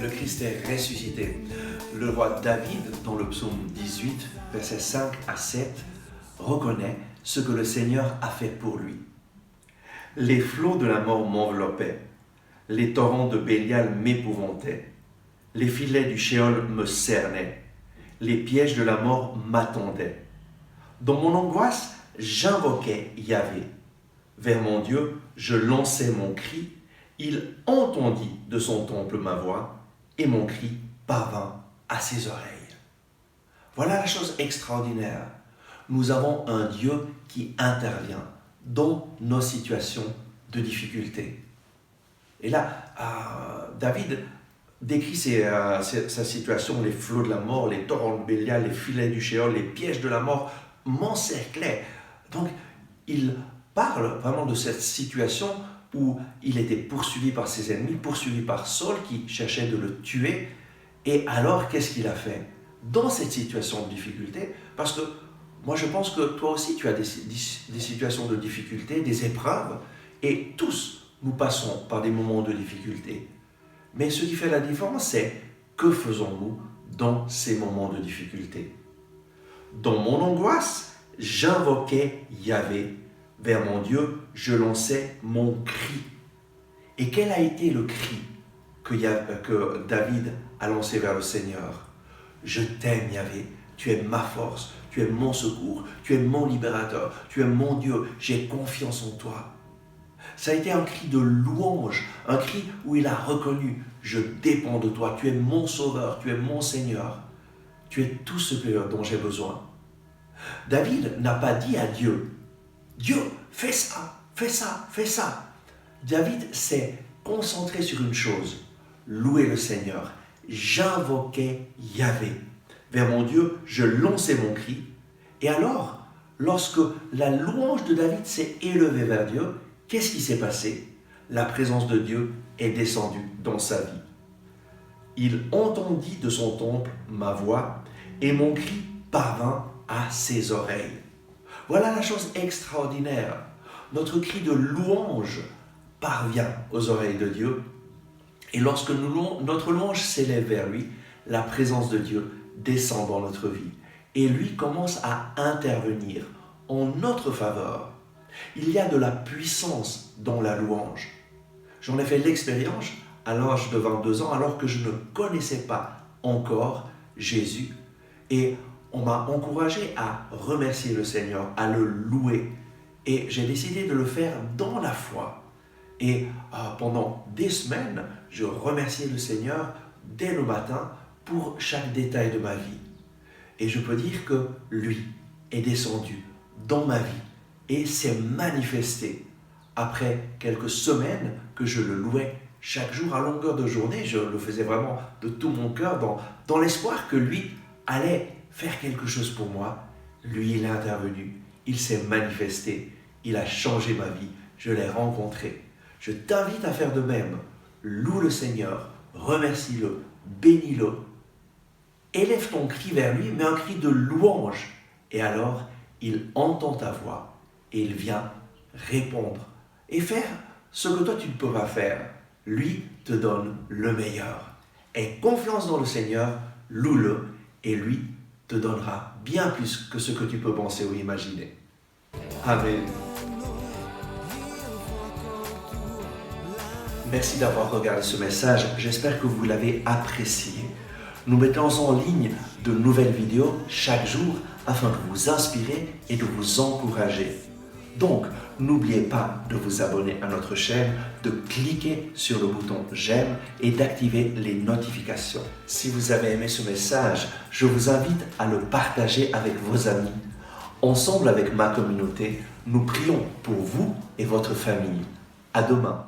le Christ est ressuscité. Le roi David, dans le psaume 18, versets 5 à 7, reconnaît ce que le Seigneur a fait pour lui. Les flots de la mort m'enveloppaient, les torrents de Bélial m'épouvantaient, les filets du Shéol me cernaient, les pièges de la mort m'attendaient. Dans mon angoisse, j'invoquais Yahvé. Vers mon Dieu, je lançais mon cri. Il entendit de son temple ma voix, et mon cri parvint à ses oreilles. Voilà la chose extraordinaire. Nous avons un Dieu qui intervient dans nos situations de difficulté. Et là, David décrit sa situation, les flots de la mort, les torrents de Bélial, les filets du Shéol, les pièges de la mort m'encerclaient. Donc, il parle vraiment de cette situation où il était poursuivi par ses ennemis, poursuivi par Saul qui cherchait de le tuer. Et alors, qu'est-ce qu'il a fait dans cette situation de difficulté? Parce que moi, je pense que toi aussi, tu as des situations de difficulté, des épreuves, et tous, nous passons par des moments de difficulté. Mais ce qui fait la différence, c'est que faisons-nous dans ces moments de difficulté? Dans mon angoisse, j'invoquais Yahvé. Vers mon Dieu, je lançais mon cri. Et quel a été le cri que David a lancé vers le Seigneur? Je t'aime, Yahvé, tu es ma force, tu es mon secours, tu es mon libérateur, tu es mon Dieu, j'ai confiance en toi. Ça a été un cri de louange, un cri où il a reconnu, je dépends de toi, tu es mon sauveur, tu es mon Seigneur, tu es tout ce dont j'ai besoin. David n'a pas dit à Dieu, Dieu, fais ça, fais ça, fais ça. David s'est concentré sur une chose, louer le Seigneur. J'invoquais Yahvé. Vers mon Dieu, je lançais mon cri. Et alors, lorsque la louange de David s'est élevée vers Dieu, qu'est-ce qui s'est passé? La présence de Dieu est descendue dans sa vie. Il entendit de son temple ma voix et mon cri parvint à ses oreilles. Voilà la chose extraordinaire. Notre cri de louange parvient aux oreilles de Dieu. Et lorsque notre louange s'élève vers lui, la présence de Dieu descend dans notre vie. Et lui commence à intervenir en notre faveur. Il y a de la puissance dans la louange. J'en ai fait l'expérience à l'âge de 22 ans, alors que je ne connaissais pas encore Jésus. Et on m'a encouragé à remercier le Seigneur, à le louer. Et j'ai décidé de le faire dans la foi. Et pendant des semaines, je remerciais le Seigneur dès le matin pour chaque détail de ma vie. Et je peux dire que lui est descendu dans ma vie et s'est manifesté. Après quelques semaines que je le louais chaque jour à longueur de journée, je le faisais vraiment de tout mon cœur dans l'espoir que lui allait faire quelque chose pour moi. Lui, il est intervenu, il s'est manifesté, il a changé ma vie, je l'ai rencontré. Je t'invite à faire de même. Loue le Seigneur, remercie-le, bénis-le. Élève ton cri vers lui, mais un cri de louange. Et alors, il entend ta voix et il vient répondre et faire ce que toi tu ne peux pas faire. Lui te donne le meilleur. Aie confiance dans le Seigneur, loue-le et lui te donnera bien plus que ce que tu peux penser ou imaginer. Amen. Merci d'avoir regardé ce message. J'espère que vous l'avez apprécié. Nous mettons en ligne de nouvelles vidéos chaque jour afin de vous inspirer et de vous encourager. Donc, n'oubliez pas de vous abonner à notre chaîne, de cliquer sur le bouton j'aime et d'activer les notifications. Si vous avez aimé ce message, je vous invite à le partager avec vos amis. Ensemble avec ma communauté, nous prions pour vous et votre famille. À demain.